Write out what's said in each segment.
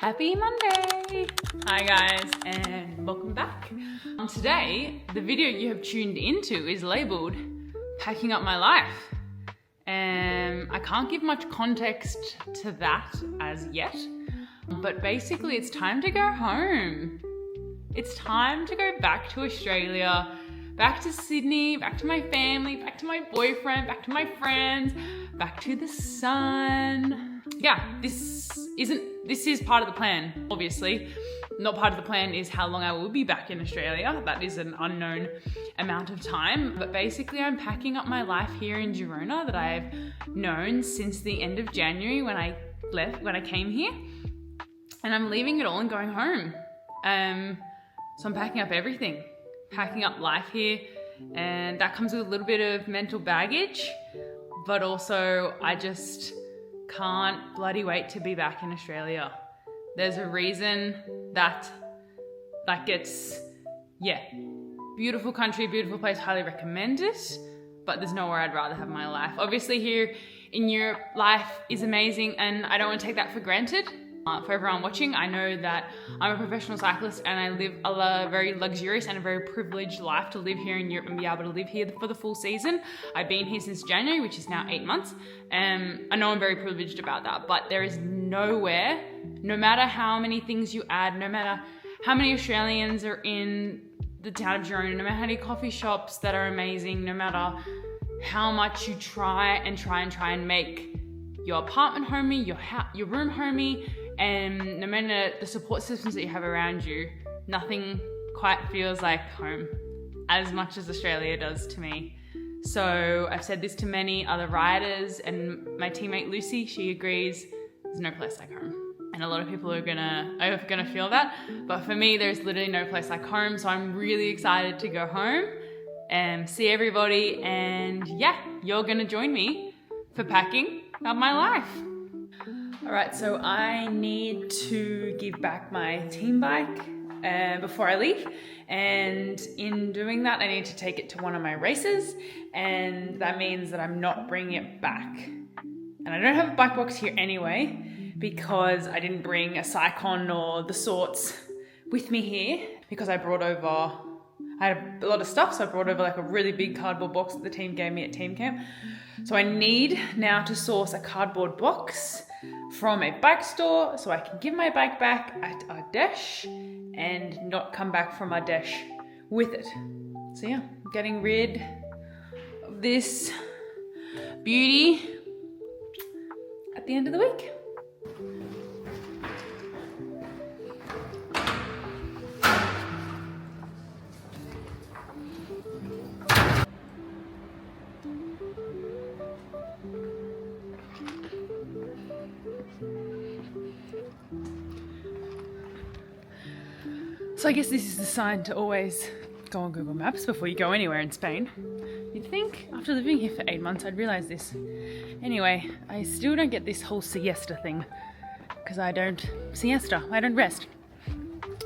Happy Monday! Hi guys, and welcome back. Today, the video you have tuned into is labeled Packing Up My Life. I can't give much context to that as yet, but basically it's time to go home. It's time to go back to Australia, back to Sydney, back to my family, back to my boyfriend, back to my friends, back to the sun. Yeah, this is part of the plan, obviously. Not part of the plan is how long I will be back in Australia. That is an unknown amount of time. But basically I'm packing up my life here in Girona that I've known since the end of January when I came here. And I'm leaving it all and going home. So I'm packing up everything, packing up life here. And that comes with a little bit of mental baggage, but also I just can't bloody wait to be back in Australia. There's a reason that gets, beautiful country, beautiful place, highly recommend it, but there's nowhere I'd rather have my life. Obviously here in Europe, life is amazing and I don't want to take that for granted. For everyone watching, I know that I'm a professional cyclist and I live a very luxurious and a very privileged life to live here in Europe and be able to live here for the full season. I've been here since January, which is now 8 months. I know I'm very privileged about that, but there is nowhere, no matter how many things you add, no matter how many Australians are in the town of Girona, no matter how many coffee shops that are amazing, no matter how much you try and make your apartment homey, your room homey, and no matter the support systems that you have around you, nothing quite feels like home as much as Australia does to me. So I've said this to many other riders, and my teammate Lucy, she agrees, there's no place like home. And a lot of people are gonna feel that, but for me, there's literally no place like home. So I'm really excited to go home and see everybody, and you're gonna join me for packing up my life. All right, so I need to give back my team bike before I leave. And in doing that, I need to take it to one of my races. And that means that I'm not bringing it back. And I don't have a bike box here anyway, because I didn't bring a Cycon or the sorts with me here, because I had a lot of stuff. So I brought over like a really big cardboard box that the team gave me at team camp. So I need now to source a cardboard box from a bike store so I can give my bike back at Ardèche and not come back from Ardèche with it. So I'm getting rid of this beauty at the end of the week. So I guess this is the sign to always go on Google Maps before you go anywhere in Spain. You'd think after living here for 8 months I'd realize this. Anyway, I still don't get this whole siesta thing, because I don't rest.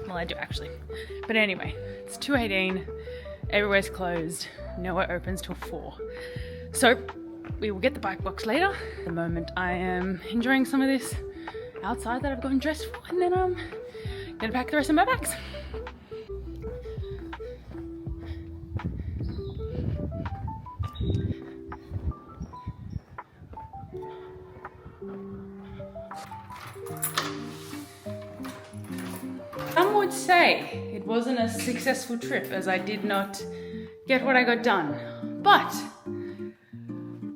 Well, I do actually. But anyway, it's 2:18, everywhere's closed, nowhere opens till 4. So we will get the bike box later. At the moment I am enjoying some of this outside that I've gotten dressed for, and then I'm gonna pack the rest of my bags. Some would say it wasn't a successful trip as I did not get what I got done, but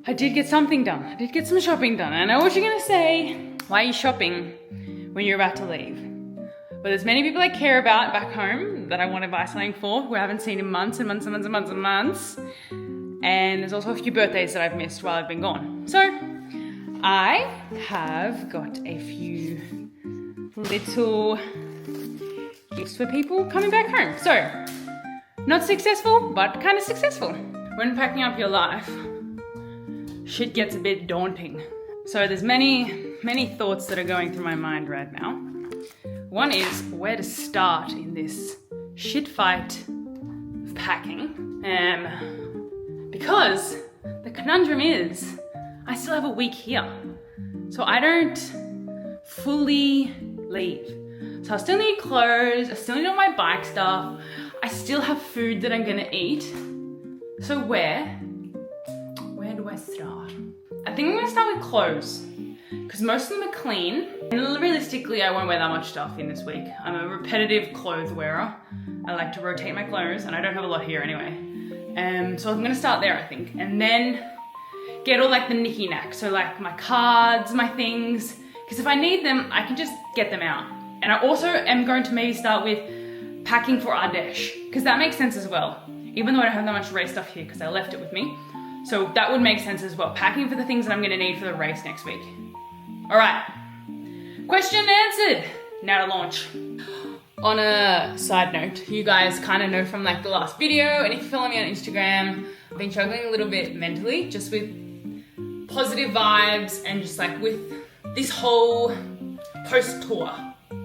I did get something done. I did get some shopping done. I know what you're gonna say. Why are you shopping when you're about to leave? But there's many people I care about back home that I want to buy something for, who I haven't seen in months and months and months and months and months. And there's also a few birthdays that I've missed while I've been gone. So I have got a few little gifts for people coming back home. So not successful, but kind of successful. When packing up your life, shit gets a bit daunting. So there's many thoughts that are going through my mind right now. One is where to start in this shit fight of packing. Because the conundrum is I still have a week here. So I don't fully leave. So I still need clothes, I still need all my bike stuff, I still have food that I'm gonna eat. So where do I start? I think I'm gonna start with clothes, because most of them are clean. And realistically, I won't wear that much stuff in this week. I'm a repetitive clothes wearer. I like to rotate my clothes, and I don't have a lot here anyway. So I'm gonna start there, I think. And then get all like the knicky knack. So like my cards, my things, because if I need them, I can just get them out. And I also am going to maybe start with packing for Ardèche, because that makes sense as well. Even though I don't have that much race stuff here because I left it with me. So that would make sense as well. Packing for the things that I'm gonna need for the race next week. All right, question answered. Now to launch. On a side note, you guys kind of know from like the last video, and if you follow me on Instagram, I've been struggling a little bit mentally, just with positive vibes and just like with this whole post-tour.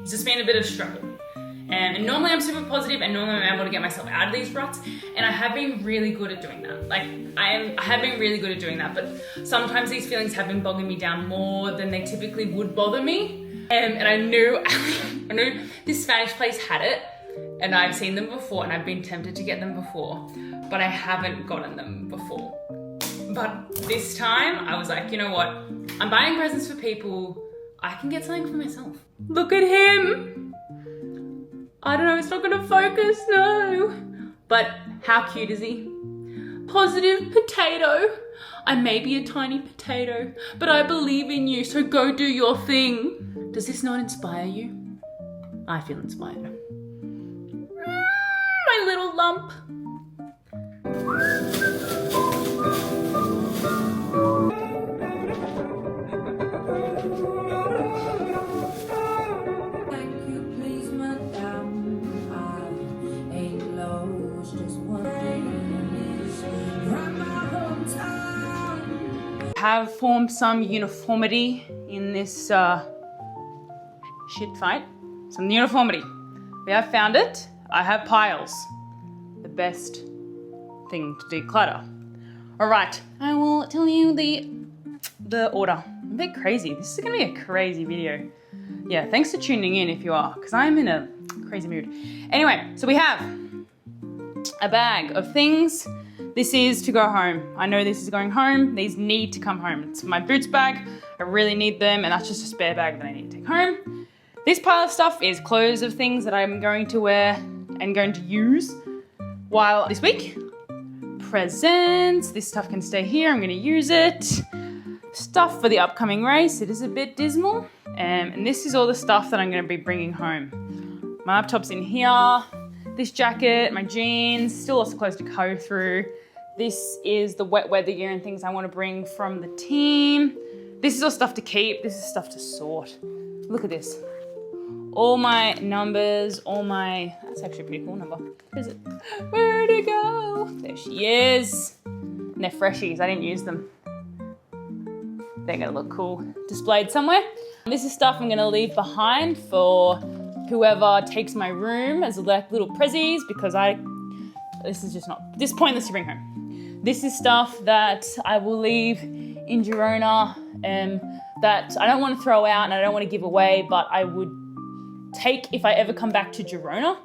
It's just been a bit of a struggle. And normally I'm super positive, and normally I'm able to get myself out of these ruts, and I have been really good at doing that. Like I have been really good at doing that, but sometimes these feelings have been bogging me down more than they typically would bother me. And I knew this Spanish place had it, and I've seen them before, and I've been tempted to get them before, but I haven't gotten them before. But this time I was like, you know what? I'm buying presents for people. I can get something for myself. Look at him. I don't know, it's not gonna focus, no. But how cute is he? Positive potato. I may be a tiny potato, but I believe in you, so go do your thing. Does this not inspire you? I feel inspired. My little lump. Have formed some uniformity in this shit fight. Some uniformity. We have found it. I have piles. The best thing to declutter. All right, I will tell you the order. I'm a bit crazy. This is gonna be a crazy video. Yeah, thanks for tuning in if you are, because I'm in a crazy mood. Anyway, so we have a bag of things. This is to go home. I know this is going home. These need to come home. It's my boots bag. I really need them, and that's just a spare bag that I need to take home. This pile of stuff is clothes of things that I'm going to wear and going to use while this week. Presents. This stuff can stay here. I'm going to use it. Stuff for the upcoming race. It is a bit dismal. And this is all the stuff that I'm going to be bringing home. My laptop's in here. This jacket, my jeans, still lots of clothes to go through. This is the wet weather gear and things I want to bring from the team. This is all stuff to keep. This is stuff to sort. Look at this. All my numbers, that's actually a pretty cool number. Where is it? Where'd it go? There she is. And they're freshies, I didn't use them. They're gonna look cool displayed somewhere. This is stuff I'm gonna leave behind for whoever takes my room as like little prezzies, because this is just this pointless to bring home. This is stuff that I will leave in Girona that I don't want to throw out and I don't want to give away, but I would take if I ever come back to Girona.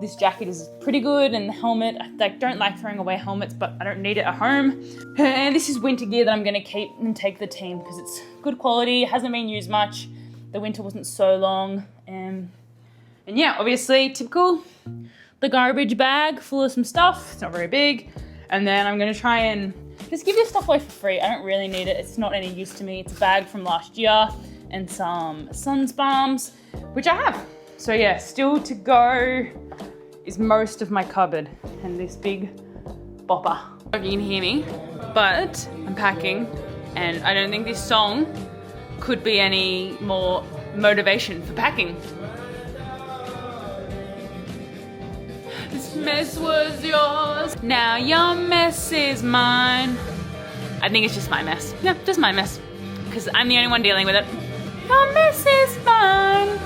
This jacket is pretty good, and the helmet, I don't like throwing away helmets, but I don't need it at home. And this is winter gear that I'm gonna keep and take the team because it's good quality, hasn't been used much. The winter wasn't so long. And yeah, obviously typical, the garbage bag full of some stuff. It's not very big. And then I'm gonna try and just give this stuff away for free. I don't really need it. It's not any use to me. It's a bag from last year and some Sun's balms, which I have. So yeah, still to go is most of my cupboard and this big bopper. If you can hear me, but I'm packing, and I don't think this song could be any more motivation for packing. This mess was yours, now your mess is mine. I think it's just my mess. Yeah, just my mess, because I'm the only one dealing with it. Your mess is mine.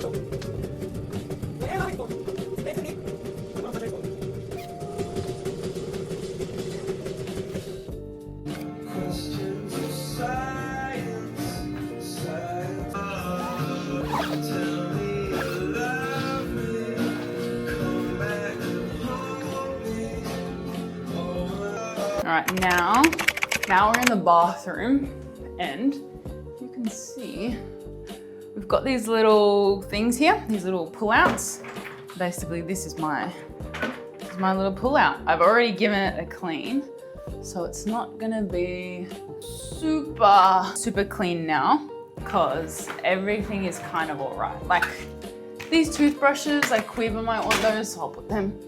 All right, now we're in the bathroom, and you can see we've got these little things here, these little pull-outs. Basically, this is my little pull-out. I've already given it a clean, so it's not gonna be super clean now, because everything is kind of all right. Like these toothbrushes, like Quiver might want those, so I'll put them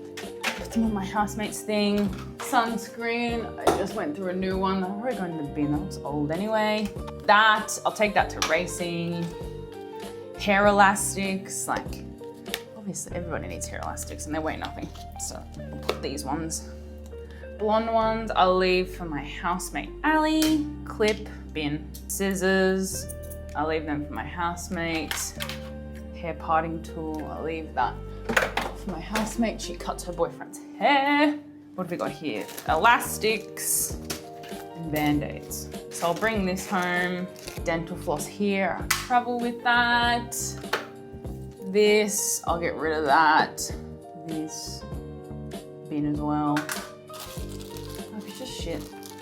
on my housemate's thing. Sunscreen, I just went through a new one. I'm already going to the bin, that looks old anyway. That, I'll take that to racing. Hair elastics, like obviously everybody needs hair elastics and they weigh nothing. So I'll put these ones. Blonde ones, I'll leave for my housemate Ali. Clip, bin. Scissors, I'll leave them for my housemate. Hair parting tool, I'll leave that for my housemate. She cuts her boyfriend's hair. What have we got here? Elastics and band-aids. So I'll bring this home. Dental floss here, I'll travel with that. This, I'll get rid of that. This bin as well. Oh, it's just shit.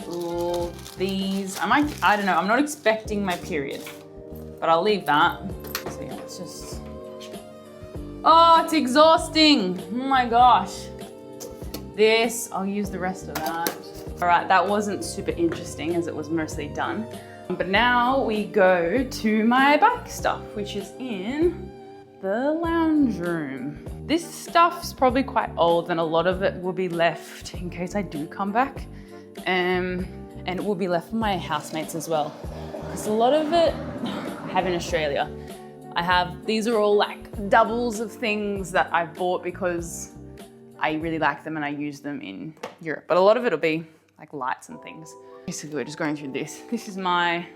Ooh, these, I don't know, I'm not expecting my period, but I'll leave that. So yeah, it's just, oh, it's exhausting. Oh my gosh. This, I'll use the rest of that. All right, that wasn't super interesting as it was mostly done. But now we go to my bike stuff, which is in the lounge room. This stuff's probably quite old and a lot of it will be left in case I do come back. And it will be left for my housemates as well. Because a lot of it I have in Australia. These are all like doubles of things that I've bought because I really like them and I use them in Europe. But a lot of it will be like lights and things. Basically, we're just going through this. This is my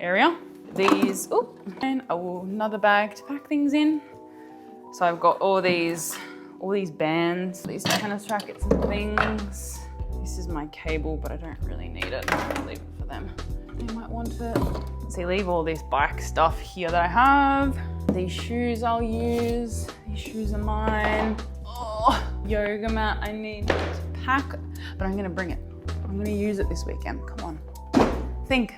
area. These, and another bag to pack things in. So I've got all these bands, these tennis rackets and things. This is my cable, but I don't really need it. I'll leave it for them. They might want it. So leave all this bike stuff here that I have. These shoes I'll use. These shoes are mine. Oh, yoga mat I need to pack, but I'm gonna bring it. I'm gonna use it this weekend, come on. Think.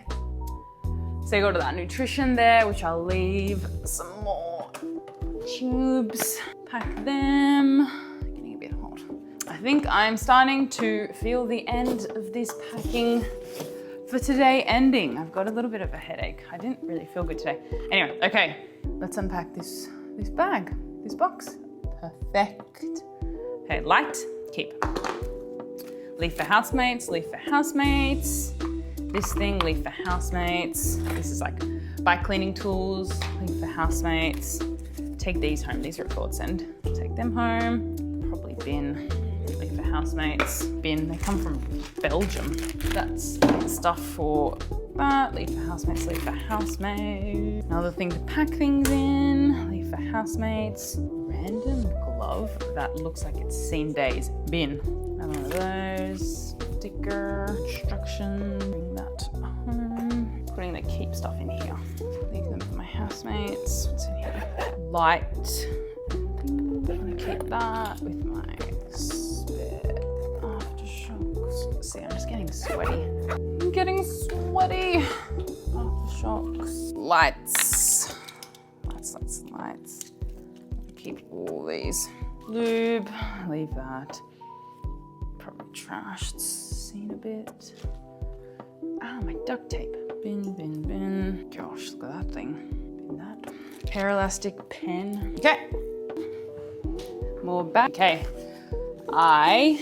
So you go to that nutrition there, which I'll leave. Some more tubes, pack them. Getting a bit hot. I think I'm starting to feel the end of this packing for today ending. I've got a little bit of a headache. I didn't really feel good today. Anyway, okay, let's unpack this bag, this box. Perfect. Okay, light, keep. Leave for housemates, leave for housemates. This thing, leave for housemates. This is like bike cleaning tools, leave for housemates. Take these home, these are a godsend. Take them home, probably bin, leave for housemates. Bin, they come from Belgium. That's stuff for that, leave for housemates, leave for housemates. Another thing to pack things in, leave for housemates. Random glove that looks like it's seen days, bin. Another one of those, sticker, instruction, bring that home. Putting the keep stuff in here. Leave them for my housemates. What's in here? Light. I'm gonna keep that with my spare aftershocks. See, I'm just getting sweaty. I'm getting sweaty. Aftershocks. Lights. Lights. Keep all these. Lube, leave that. Probably trash, it's seen a bit. Ah, my duct tape. Bin. Gosh, look at that thing. Bin that. Hair elastic pen. Okay. More back. Okay. I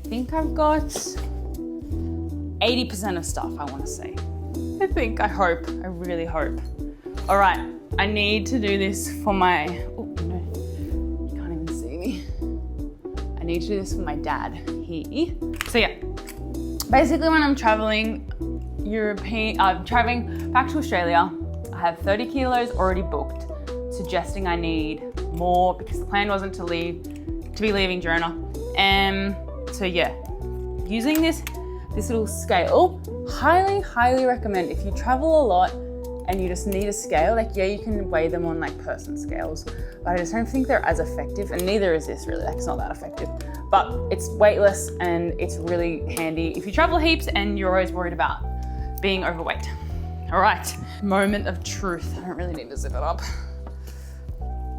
think I've got 80% of stuff, I want to say. I really hope. All right, I need to do this for my, oh no, you can't even see me. I need to do this for my dad. So yeah, basically when I'm traveling traveling back to Australia, I have 30 kilos already booked suggesting I need more because the plan wasn't to be leaving Girona. So yeah, using this little scale, highly recommend. If you travel a lot and you just need a scale, like yeah, you can weigh them on like person scales, but I just don't think they're as effective, and neither is this really, like it's not that effective. But it's weightless and it's really handy if you travel heaps and you're always worried about being overweight. All right, moment of truth. I don't really need to zip it up.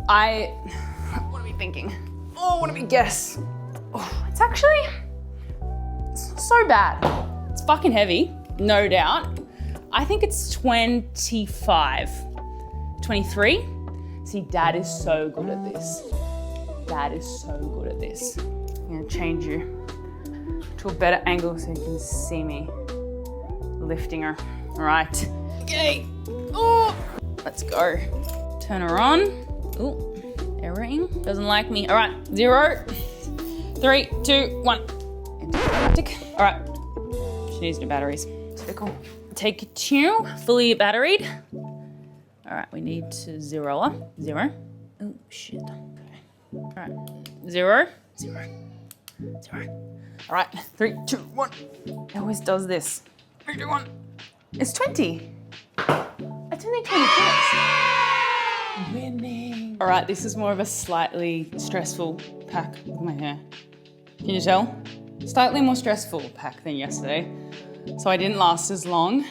What are we thinking? Oh, what do we guess? Oh, it's not so bad. It's fucking heavy, no doubt. I think it's 25, 23. See, Dad is so good at this. I'm gonna change you to a better angle so you can see me lifting her. All right, okay. Oh, let's go. Turn her on. Oh, erroring, doesn't like me. All right, 0, 3, 2, 1. Automatic. All right, she needs new batteries. Typical. Take 2, fully batteried. All right, we need to 0. Oh shit. Okay. All right, 0. All right, 3, 2, 1. It always does this. 3, 2, 1. It's 20. It's only 20 minutes. Winning. All right, this is more of a slightly stressful pack with my hair. Can you tell? Slightly more stressful pack than yesterday. So I didn't last as long,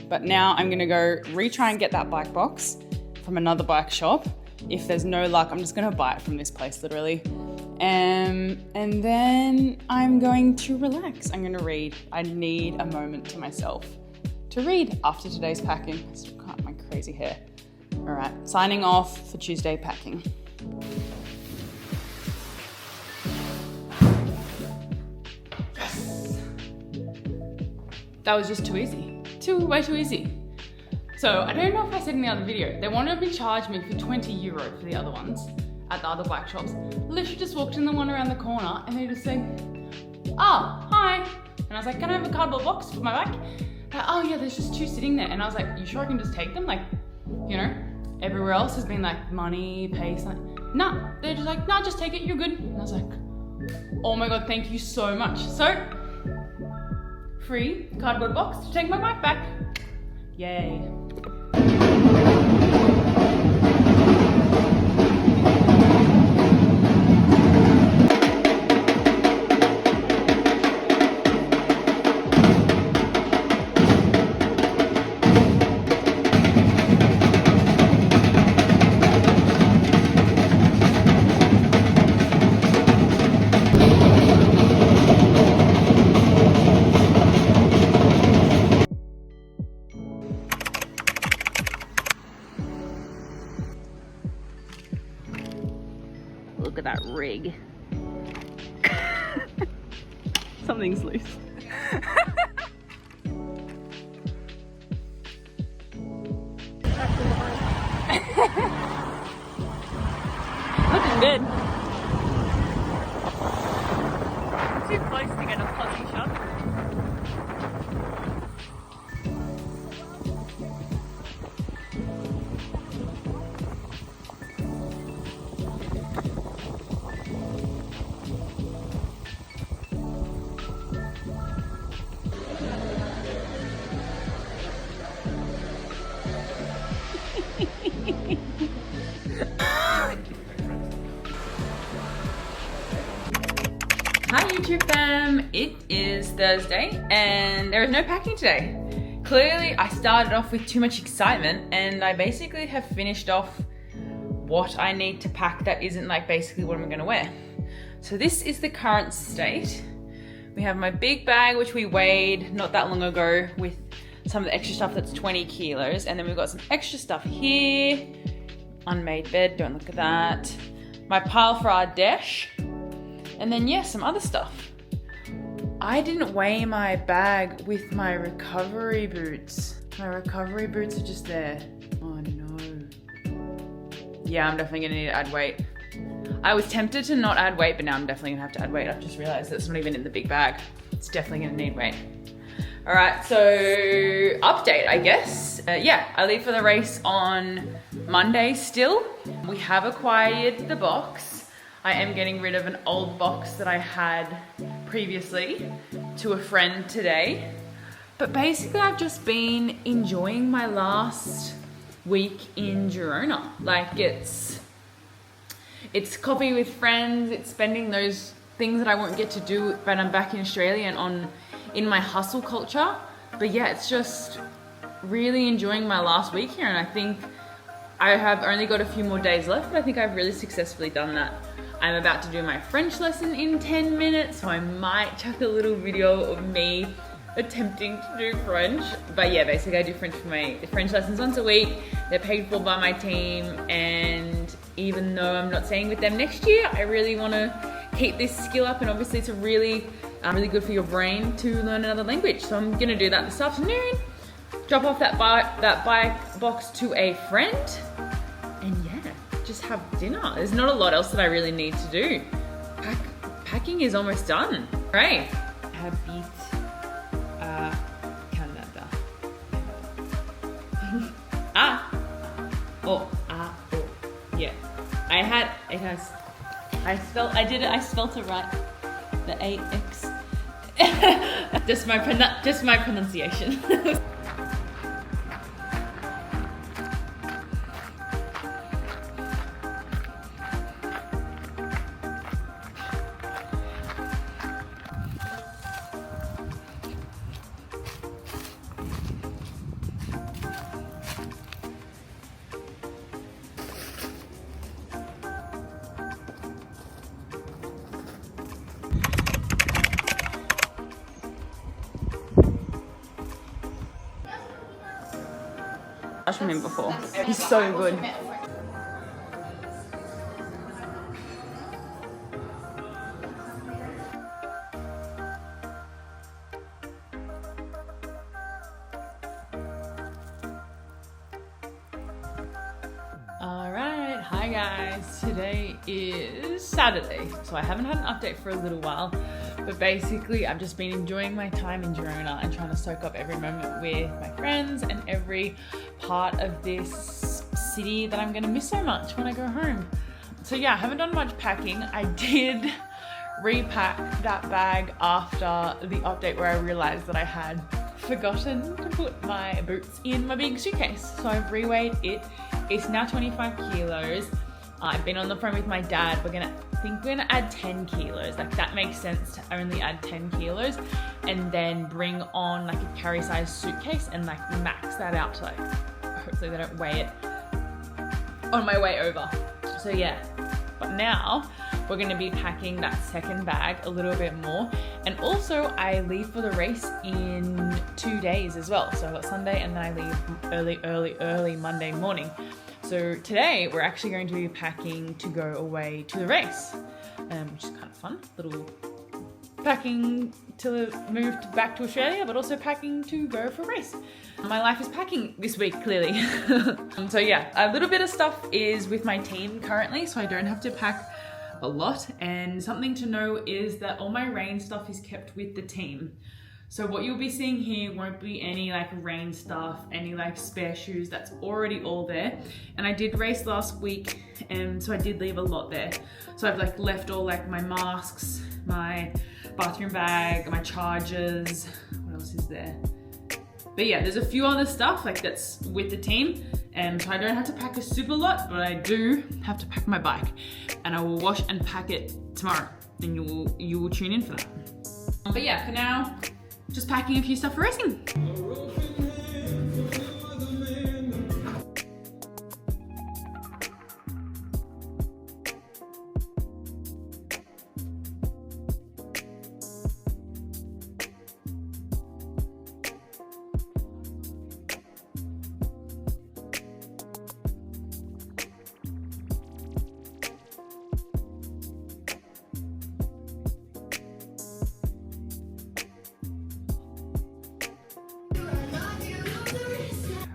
but now I'm gonna go retry and get that bike box from another bike shop. If there's no luck, I'm just gonna buy it from this place literally. And then I'm going to relax. I'm gonna read. I need a moment to myself to read after today's packing. I still cut my crazy hair. All right, signing off for Tuesday packing. That was just too easy. Way too easy. So I don't know if I said in the other video, they wanted to charge me for 20 euro for the other ones at the other bike shops. Literally just walked in the one around the corner and they just say, oh, hi. And I was like, can I have a cardboard box for my bike? Like, oh yeah, there's just 2 sitting there. And I was like, you sure I can just take them? Like, you know, everywhere else has been like money, pay, something. No, they're just like, no, just take it, you're good. And I was like, oh my God, thank you so much. So, free cardboard box to take my bike back. Yay. Look at that rig. Something's loose. Looking good. Too close to get a fuzzy shot. Hi YouTube fam, it is Thursday and there is no packing today. Clearly I started off with too much excitement and I basically have finished off what I need to pack that isn't like basically what I'm gonna wear. So this is the current state. We have my big bag which we weighed not that long ago with some of the extra stuff that's 20 kilos, and then we've got some extra stuff here. Unmade bed, don't look at that. My pile for our dash. And then yeah, some other stuff. I didn't weigh my bag with my recovery boots. My recovery boots are just there. Oh no. Yeah, I'm definitely gonna need to add weight. I was tempted to not add weight, but now I'm definitely gonna have to add weight. I've just realized that it's not even in the big bag. It's definitely gonna need weight. All right, so update, I guess. Yeah, I leave for the race on Monday still. We have acquired the box. I am getting rid of an old box that I had previously to a friend today. But basically I've just been enjoying my last week in Girona. Like it's coffee with friends, it's spending those things that I won't get to do when I'm back in Australia and in my hustle culture. But yeah, it's just really enjoying my last week here, and I think I have only got a few more days left, but I think I've really successfully done that. I'm about to do my French lesson in 10 minutes, so I might chuck a little video of me attempting to do French. But yeah, basically I do French lessons once a week. They're paid for by my team, and even though I'm not staying with them next year, I really want to keep this skill up, and obviously it's really good for your brain to learn another language. So I'm gonna do that this afternoon, drop off that bike box to a friend, and yeah, just have dinner. There's not a lot else that I really need to do. Packing is almost done. Right. Habit Canada. Yeah. I spelt it right. The AX. just my pronunciation. From him before. He's so good. Alright, hi guys. Today is Saturday, so I haven't had an update for a little while, but basically I've just been enjoying my time in Girona and trying to soak up every moment with my friends and every part of this city that I'm gonna miss so much when I go home. So yeah, I haven't done much packing. I did repack that bag after the update where I realized that I had forgotten to put my boots in my big suitcase. So I've reweighed it. It's now 25 kilos. I've been on the phone with my dad. We're gonna add 10 kilos. Like that makes sense to only add 10 kilos and then bring on like a carry size suitcase and like max that out to like, hopefully they don't weigh it on my way over. So yeah, but now we're gonna be packing that second bag a little bit more. And also I leave for the race in 2 days as well. So I've got Sunday and then I leave early Monday morning. So today we're actually going to be packing to go away to the race, which is kind of fun. Little packing to move back to Australia, but also packing to go for a race. My life is packing this week, clearly. So yeah, a little bit of stuff is with my team currently, so I don't have to pack a lot. And something to know is that all my rain stuff is kept with the team. So what you'll be seeing here won't be any like rain stuff, any like spare shoes, that's already all there. And I did race last week, and so I did leave a lot there. So I've like left all like my masks, my bathroom bag, my chargers, what else is there? But yeah, there's a few other stuff like that's with the team. And so I don't have to pack a super lot, but I do have to pack my bike. And I will wash and pack it tomorrow, and you will tune in for that. But yeah, for now, just packing a few stuff for racing.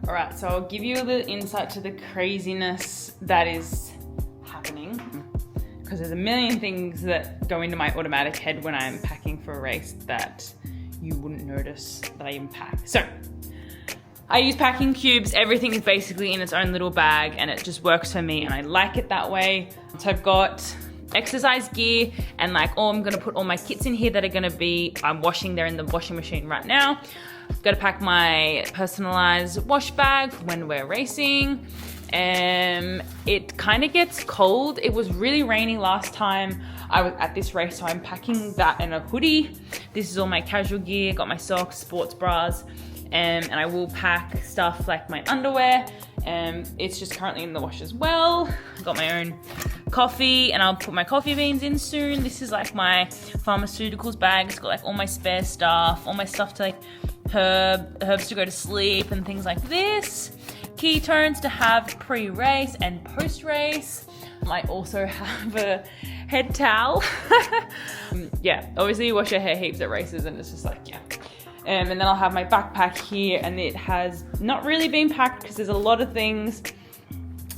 All right, so I'll give you a little insight to the craziness that is happening, because there's a million things that go into my automatic head when I'm packing for a race that you wouldn't notice that I even pack. So I use packing cubes. Everything is basically in its own little bag and it just works for me and I like it that way. So I've got exercise gear and like, oh, I'm gonna put all my kits in here that are gonna be, I'm washing, they're in the washing machine right now. Gotta pack my personalized wash bag when we're racing. It kind of gets cold. It was really rainy last time I was at this race, so I'm packing that and a hoodie. This is all my casual gear, got my socks, sports bras, and I will pack stuff like my underwear. It's just currently in the wash as well. I got my own coffee and I'll put my coffee beans in soon. This is like my pharmaceuticals bag. It's got like all my spare stuff, all my stuff to like herbs to go to sleep and things like this. Ketones to have pre-race and post-race. I also have a head towel. Yeah, obviously you wash your hair heaps at races and it's just like, yeah. And then I'll have my backpack here and it has not really been packed because there's a lot of things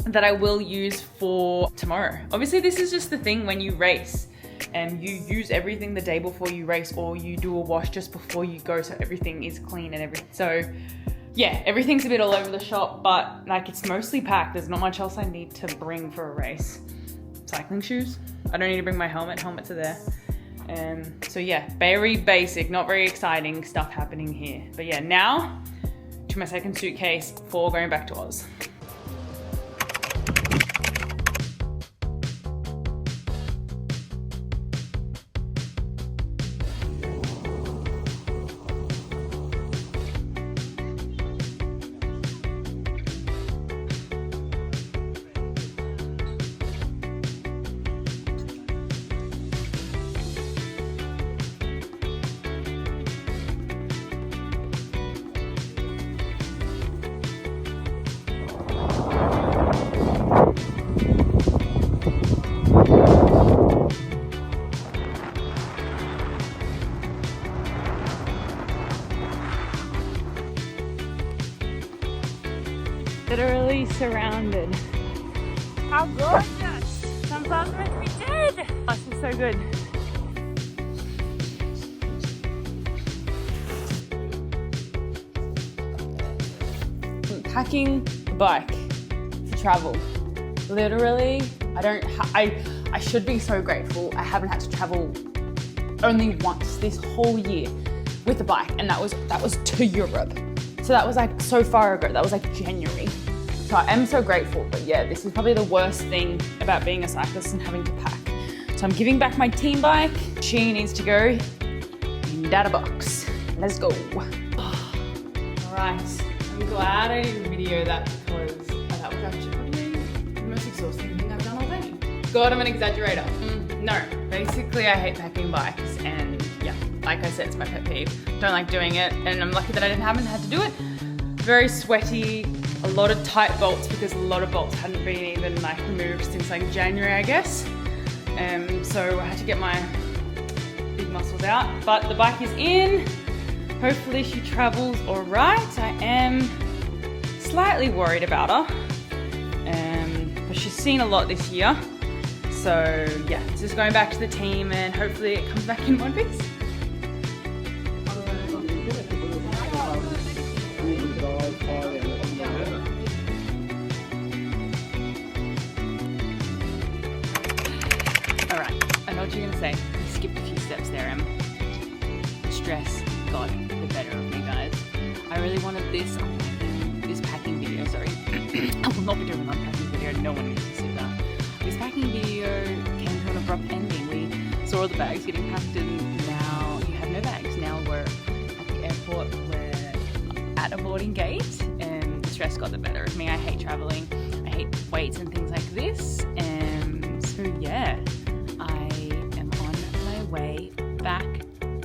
that I will use for tomorrow. Obviously this is just the thing when you race and you use everything the day before you race or you do a wash just before you go so everything is clean and everything. So yeah, everything's a bit all over the shop, but like it's mostly packed. There's not much else I need to bring for a race. Cycling shoes. I don't need to bring my helmet. Helmets are there. So yeah, very basic, not very exciting stuff happening here. But yeah, now to my second suitcase for going back to Oz. Literally surrounded. How gorgeous! Some clouds are meant to be dead! Oh, this is so good. I'm packing a bike to travel. Literally, I should be so grateful. I haven't had to travel only once this whole year with a bike, and that was to Europe. So that was like so far ago, that was like January. So I am so grateful, but yeah, this is probably the worst thing about being a cyclist and having to pack. So I'm giving back my team bike. She needs to go in that box. Let's go. All right, I'm glad I did a video that because that was actually probably the most exhausting thing I've done all day. God, I'm an exaggerator. No, basically I hate packing bikes and yeah, like I said, it's my pet peeve. Don't like doing it and I'm lucky that I haven't had to do it. Very sweaty, a lot of tight bolts because a lot of bolts hadn't been even like removed since like January, I guess. So I had to get my big muscles out, but the bike is in. Hopefully she travels all right. I am slightly worried about her, but she's seen a lot this year. So yeah, it's just going back to the team and hopefully it comes back in one piece. All right, I know what you're gonna say. You skipped a few steps there, Em. The stress got the better of me, guys. I really wanted this packing video, sorry. I will not be doing an unpacking video, no one needs to see that. This packing video came to an abrupt ending. We saw all the bags getting packed and now you have no bags. Now we're at the airport, we're at a boarding gate and the stress got the better of me. I hate traveling, I hate weights and things like this. So yeah, I am on my way back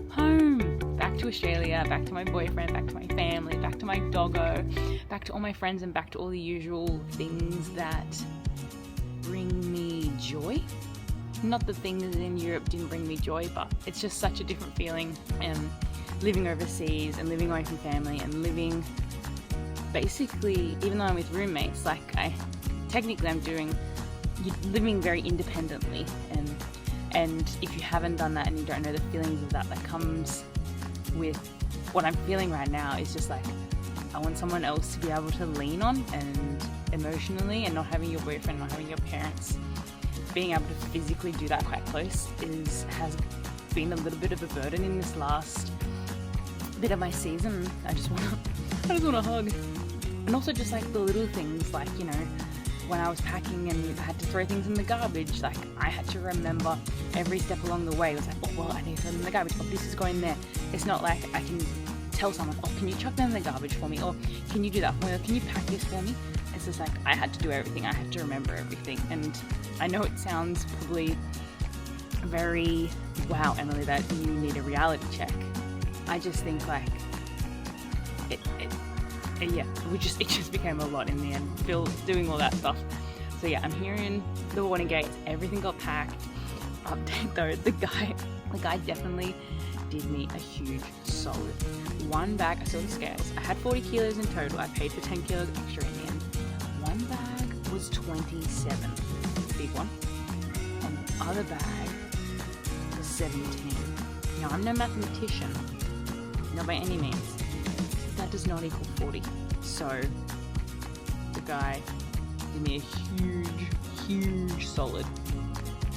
home, back to Australia, back to my boyfriend, back to my family, back to my doggo, back to all my friends and back to all the usual things that bring me joy. Not that things in Europe didn't bring me joy, but it's just such a different feeling living overseas and living away from family and living basically, even though I'm with roommates, like you're living very independently and if you haven't done that and you don't know the feelings of that comes with what I'm feeling right now is just like, I want someone else to be able to lean on and emotionally, and not having your boyfriend, not having your parents, being able to physically do that quite close has been a little bit of a burden in this last bit of my season. I just want a hug. And also just like the little things, like, you know, when I was packing and I had to throw things in the garbage, like I had to remember every step along the way. It was like, oh, well, I need to throw them in the garbage. Oh, this is going there. It's not like I can tell someone, oh, can you chuck them in the garbage for me? Or can you do that for me? Or can you pack this for me? It's just like, I had to do everything. I had to remember everything. And I know it sounds probably very, wow, Emily, that you need a reality check. I just think like, it just became a lot in the end, doing all that stuff. So yeah, I'm here in the warning gate. Everything got packed. Update though, the guy definitely did me a huge solid. One bag, I saw the scales, I had 40 kilos in total. I paid for 10 kilos extra in the end. One bag was 27, big one, and the other bag was 17. Now I'm no mathematician, not by any means. That does not equal 40. So the guy did me a huge solid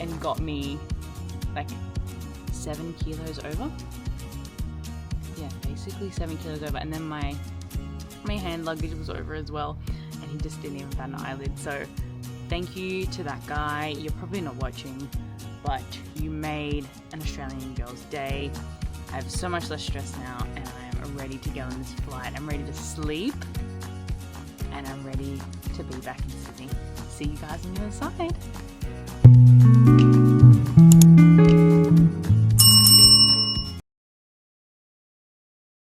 and got me like 7 kilos over. Yeah, basically 7 kilos over. And then my hand luggage was over as well, and he just didn't even bat an eyelid. So thank you to that guy. You're probably not watching, but you made an Australian girl's day. I have so much less stress now, and I am ready to go on this flight. I'm ready to sleep, and I'm ready to be back in Sydney. See you guys on the other side.